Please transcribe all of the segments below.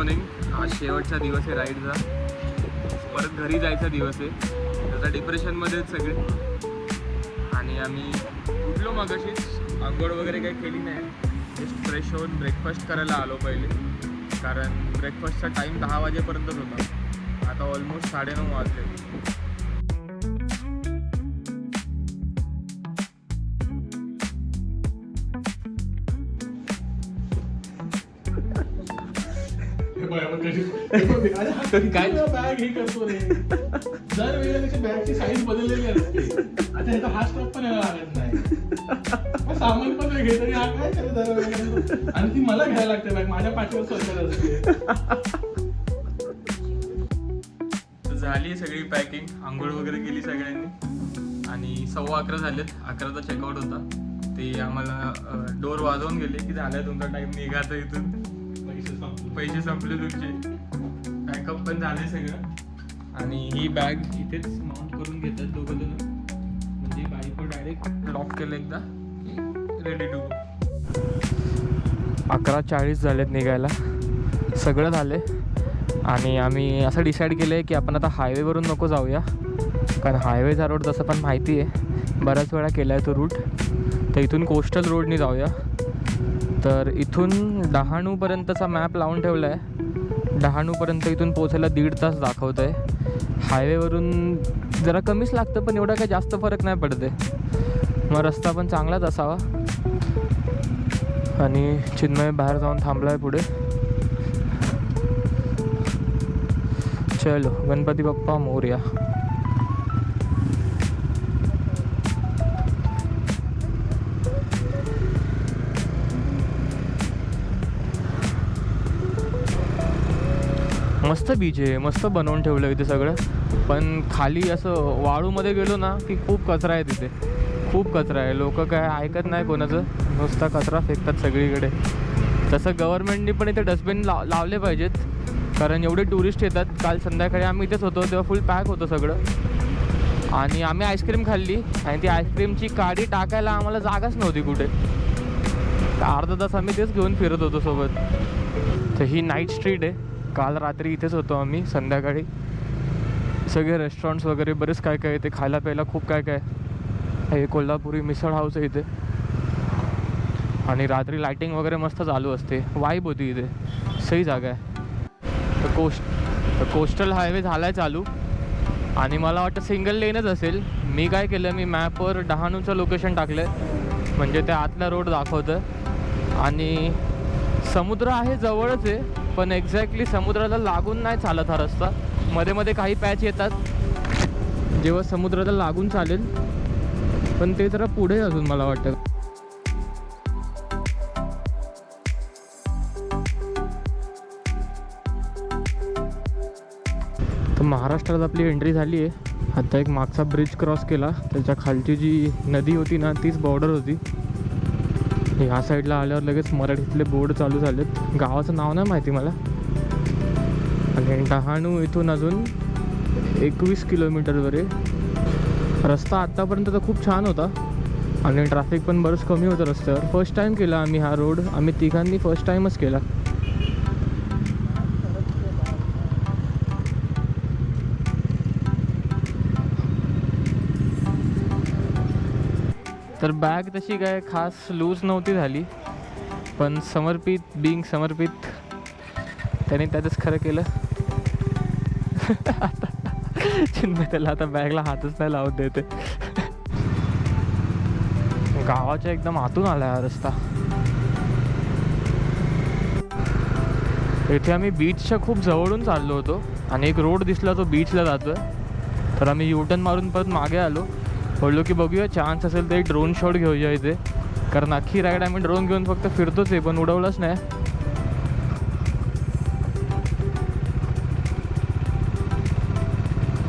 Morning. आज शेवटचा दिवस आहे राईडचा. परत घरी जायचा दिवस आहे. आता डिप्रेशनमध्येच सगळे. आणि आम्ही उठलो मगाशीच. आंघोळ वगैरे काही केली नाही. जस्ट फ्रेश होऊन ब्रेकफास्ट करायला आलो पहिले, कारण ब्रेकफास्टचा टाईम 10 वाजेपर्यंतच होता. आता ऑलमोस्ट 9:30 वाजले. काय बॅग हे करतो रे, दर वेळेला बॅगची साईज बदललेली असते. आता ह्याचा हा स्टॉप पण यायला लागत नाही. सामान पण घेत आणि हा काय करत दर वेळेला, आणि ती मला घ्यायला लागते बॅग, माझ्या पाठीवर सरकार असते. झाली सगळी पॅकिंग, आंघोळ वगैरे केली सगळ्यांनी आणि 11:15 झालेत. 11चा चेकआउट होता. ते आम्हाला डोर वाजवून गेले की झालं तुमचा टाईम निघायचा इथून, पैसे संपले तुमचे. पॅकअप पण झाले सगळं. आणि ही बॅग इथेच माउंट करून घेतात दोघं जण, म्हणजे बाईकवर डायरेक्ट लॉक केलं एकदा रेडी टू गो. 11:40 झालेत निघायला. सगळं झाले आणि आम्ही असं डिसाईड केलं आहे की आपण आता हायवेवरून नको जाऊया, कारण हायवेचा रोड तसं पण माहिती आहे, बऱ्याच वेळा केला आहे तो रूट. तर इथून कोस्टल रोडनी जाऊया. तर इथून डहाणूपर्यंतचा मॅप लावून ठेवला आहे. डहाणूपर्यंत इथून पोचायला 1.5 तास दाखवतं आहे. हायवेवरून जरा कमीच लागतं, पण एवढा काही जास्त फरक नाही पडते. मग रस्ता पण चांगलाच असावा. आणि चिन्मय बाहेर जाऊन थांबला आहे पुढे. चलो, गणपती बाप्पा मोरया. मस्त बीच आहे, मस्त बनवून ठेवलं इथे सगळं. पण खाली असं वाळूमध्ये गेलो ना की खूप कचरा आहे तिथे, खूप कचरा आहे. लोक काय ऐकत नाही कोणाचं, नुसता कचरा फेकतात सगळीकडे. तसं गव्हर्नमेंटनी पण इथे डस्टबिन लावले पाहिजेत, कारण एवढे टुरिस्ट येतात. काल संध्याकाळी आम्ही इथेच होतो तेव्हा फुल पॅक होतं सगळं. आणि आम्ही आईस्क्रीम खाल्ली आणि ती आईस्क्रीमची काडी टाकायला आम्हाला जागाच नव्हती कुठे. अर्धा तास आम्ही तेच घेऊन फिरत होतो सोबत. तर ही नाईट स्ट्रीट आहे. काल रात्री इथेच होतो आम्ही. संध्याकाळी सगळे रेस्टॉरंट्स वगैरे बरेच काय काय इथे खायला प्यायला खूप काय काय. हे कोल्हापुरी मिसळ हाऊस आहे इथे. आणि रात्री लायटिंग वगैरे मस्त चालू असते. वाईब होती इथे, सही जागा आहे. तर कोस्टल हायवे झाला आहे चालू. आणि मला वाटतं सिंगल लेनच असेल. मी काय केलं, मी मॅपवर डहाणूचं लोकेशन टाकलं आहे, म्हणजे ते आतला रोड दाखवतं. आणि समुद्र आहे जवळच आहे, पण एक्झॅक्टली समुद्राला लागून नाही चालत हा रस्ता. मध्ये मध्ये काही पॅच येतात जेव्हा समुद्राला लागून चालेल, पण ते जरा पुढे अजून मला वाटतं. तर महाराष्ट्रात आपली एंट्री झाली आहे. आता एक मागचा ब्रिज क्रॉस केला, त्याच्या खालची जी नदी होती ना तीच बॉर्डर होती. ह्या साईडला आल्यावर लगेच मराठीतले बोर्ड चालू झालेत. गावाचं नाव नाही माहिती मला. आणि डहाणू इथून अजून 21 किलोमीटरवर आहे. रस्ता आत्तापर्यंत तर खूप छान होता आणि ट्रॅफिक पण बरंच कमी होतं रस्त्यावर. फर्स्ट टाईम केला आम्ही हा रोड. आम्ही तिघांनी फर्स्ट टाईमच केला. तर बॅग तशी काय खास लूज नव्हती झाली, पण समर्पित बिंग समर्पित त्याने त्यातच खरं केलं. चिन्मय त्याला आता बॅगला हातच नाही लावत देते. गावाच्या एकदम आतून आला हा रस्ता. इथे आम्ही बीचच्या खूप जवळून चाललो होतो आणि एक रोड दिसला तो बीचला जातोय. तर आम्ही युटर्न मारून परत मागे आलो. बोललो की बघूया चान्स असेल तर एक ड्रोन शॉट घेऊया इथे, कारण अख्खी राईड आम्ही ड्रोन घेऊन फक्त फिरतोच आहे, पण उडवलंच नाही.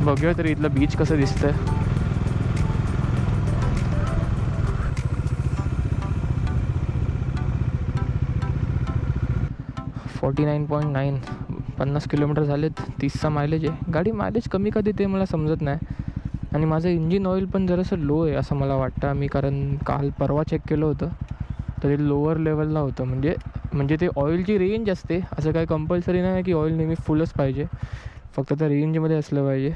बघूया तरी इथलं बीच कसं दिसतंय. $49.9, 50 किलोमीटर झालेत. 30चा मायलेज आहे. गाडी मायलेज कमी का देते मला समजत नाही. आणि माझं इंजिन ऑइल पण जरासं लो आहे असं मला वाटतं. कारण काल परवा चेक केलं होतं तर ते लोअर लेवलला होतं, म्हणजे म्हणजे ते ऑइलची रेंज असते, असं काही कंपल्सरी नाही की ऑइल नेहमी फुलच पाहिजे, फक्त त्या रेंजमध्ये असलं पाहिजे.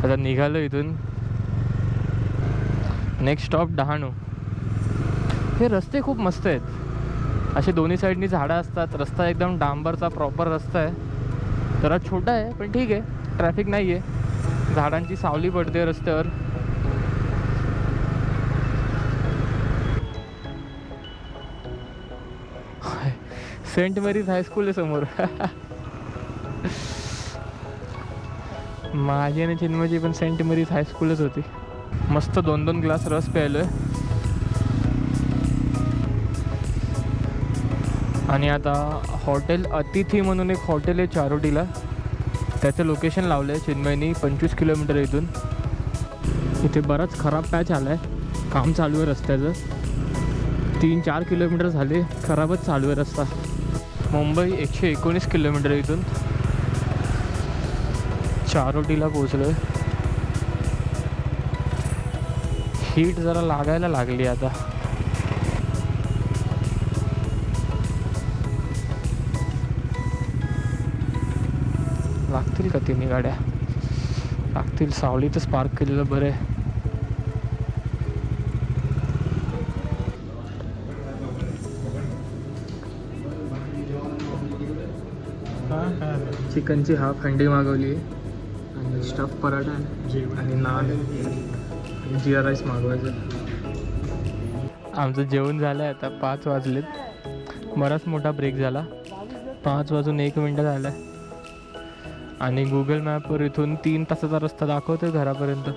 आता निघालो इथून. Next stop Dahanu. हे रस्ते खूप मस्त आहेत, असे दोन्ही साईडनी झाडं असतात. रस्ता एकदम डांबरचा प्रॉपर रस्ता आहे. जरा छोटा आहे पण ठीक आहे, ट्रॅफिक नाही आहे, झाडांची सावली पडते रस्त्यावर. सेंट मेरीज हायस्कूल आहे समोर. माझी आणि चिन्मयची पण सेंट मेरीज हायस्कूलच होती. मस्त 2-2 ग्लास रस प्यायलोय. आणि आता हॉटेल अतिथी म्हणून एक हॉटेल आहे चारोटीला, त्याचं लोकेशन लावलं आहे चिन्मयनी. 25 किलोमीटर इथून. इथे बराच खराब पॅच आला आहे, काम चालू आहे रस्त्याचं. 3-4 किलोमीटर झाले खराबच चालू आहे रस्ता. मुंबई 119 किलोमीटर इथून. चारोटीला पोचलो आहे. हीट जरा लागायला लागली आता. लागतील का तिन्ही गाड्या? लागतील. सावलीतच पार्क केलेलं बरं आहे. चिकनची हाफ हंडी मागवली आहे आणि स्टफ पराठा आणि नान आणि जिरा राईस मागवायचं. आमचं जेवण झालं आहे आता. 5 वाजलेत. बराच मोठा ब्रेक झाला. 5 वाजून 1 मिनटं झालं आहे आणि गुगल मॅपवर इथून 3 तासाचा रस्ता दाखवतोय घरापर्यंत.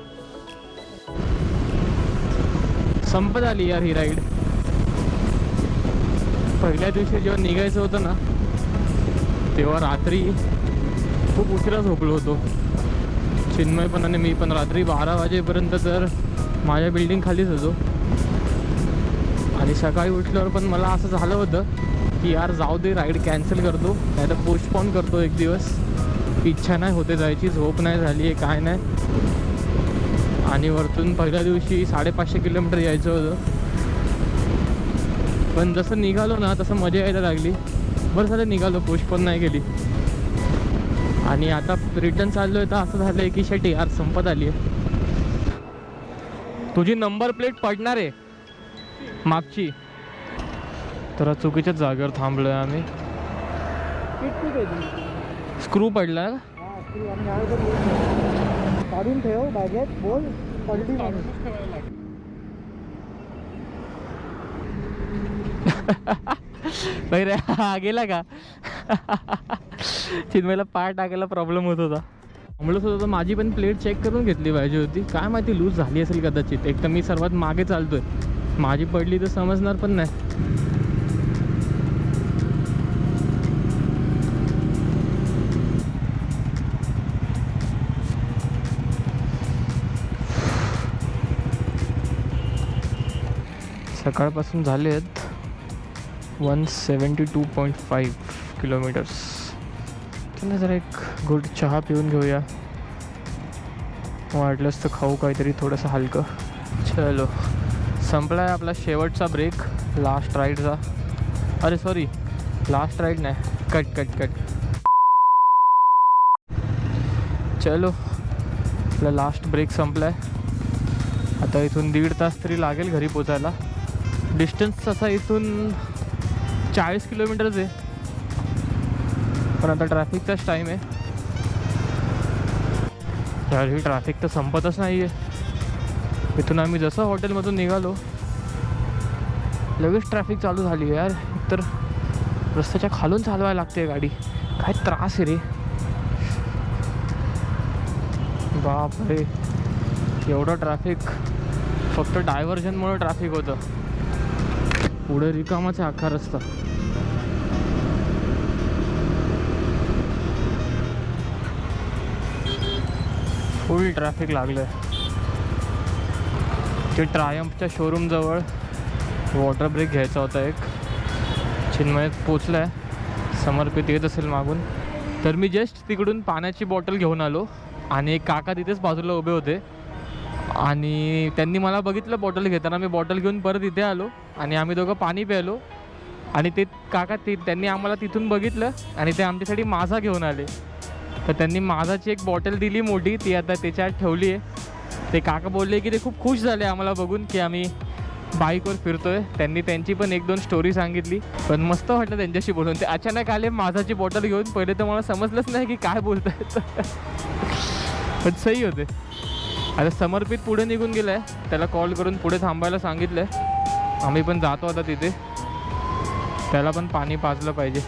संपत आली यार ही राईड. पहिल्या दिवशी जेव्हा निघायचं होतं ना, तेव्हा रात्री खूप उशिरा झोपलो होतो. चिन्मय पण आणि मी पण रात्री 12 वाजेपर्यंत तर माझ्या बिल्डिंग खालीच होतो. आणि सकाळी उठल्यावर पण मला असं झालं होतं की यार जाऊ दे, राईड कॅन्सल करतो, नाही तर पोस्टपोन करतो एक दिवस. इच्छा नाही होते जायची, झोप नाही झाली आहे, काय नाही. आणि वरतून पहिल्या दिवशी 550 किलोमीटर यायचं होतं. पण जसं निघालो ना तसं मजा यायला लागली. बरं झालं निघालो, पोस्टपोन नाही केली. आणि आता रिटर्न चाललो आहे तर असं झालं आहे की शेट यार संपत आली आहे. तुझी नंबर प्लेट पडणार आहे मागची. तर चुकीच्याच जागेवर थांबलो आहे आम्ही. स्क्रू पडला काढून ठेव बॅगेत. बोल पडली रे. हा गेला का? चिन्मयला पाय टाकायला प्रॉब्लेम होत होता. म्हणत होतं माझी पण प्लेट चेक करून घेतली पाहिजे होती. काय माहिती लूज झाली असेल कदाचित. एक तर मी सर्वात मागे चालतोय, माझी पडली तर समजणार पण नाही. सकाळपासून झाले आहेत 172.5 किलोमीटर्स. चला जरा एक गुड चहा पिऊन घेऊया, वाटलंच तर खाऊ काहीतरी थोडंसं हलकं. चलो, संपला आहे आपला शेवटचा ब्रेक लास्ट राईडचा. अरे सॉरी, लास्ट राईड नाही, कट. चलो, आपला लास्ट ब्रेक संपला आहे. आता इथून 1.5 तास तरी लागेल घरी पोचायला. डिस्टन्स तसा इथून 40 किलोमीटरच आहे, पण आता ट्रॅफिकचाच टाईम आहे. यार ही ट्रॅफिक तर संपतच नाही आहे. इथून आम्ही जसं हॉटेलमधून निघालो लगेच ट्रॅफिक चालू झाली आहे यार. तर रस्त्याच्या खालून चालवायला लागते गाडी, काय त्रास आहे रे. बाप रे, एवढं ट्रॅफिक फक्त डायव्हर्जनमुळे ट्रॅफिक होतं. पुढे रिकामाचा अख्खा रस्ता. फुल ट्रॅफिक लागलं आहे. ते ट्रायम्फच्या शोरूमजवळ वॉटर ब्रेक घ्यायचा होता एक. चिन्मयात पोचला आहे, समर्पित येत असेल मागून. तर मी जस्ट तिकडून पाण्याची बॉटल घेऊन आलो आणि एक काका तिथेच बाजूला उभे होते आणि त्यांनी मला बघितलं बॉटल घेताना. मी बॉटल घेऊन परत इथे आलो आणि आम्ही दोघं पाणी प्यायलो आणि ते काका त्यांनी आम्हाला तिथून बघितलं आणि ते आमच्यासाठी माझा घेऊन आले. तर त्यांनी माझाची एक बॉटल दिली मोठी, ती आता त्याच्यात ठेवली आहे. ते काका बोलले की ते खूप खुश झाले आम्हाला बघून की आम्ही बाईकवर फिरतोय. त्यांनी त्यांची पण 1-2 स्टोरी सांगितली, पण मस्त वाटलं त्यांच्याशी बोलून. ते अचानक आले माझाची बॉटल घेऊन. पहिले तर मला समजलंच नाही की काय बोलत आहेत, पण सही होते. आता समर्पित पुढे निघून गेला आहे, त्याला कॉल करून पुढे थांबायला सांगितलं आहे. आम्ही पण जातो आता तिथे, त्याला पण पाणी पाजलं पाहिजे.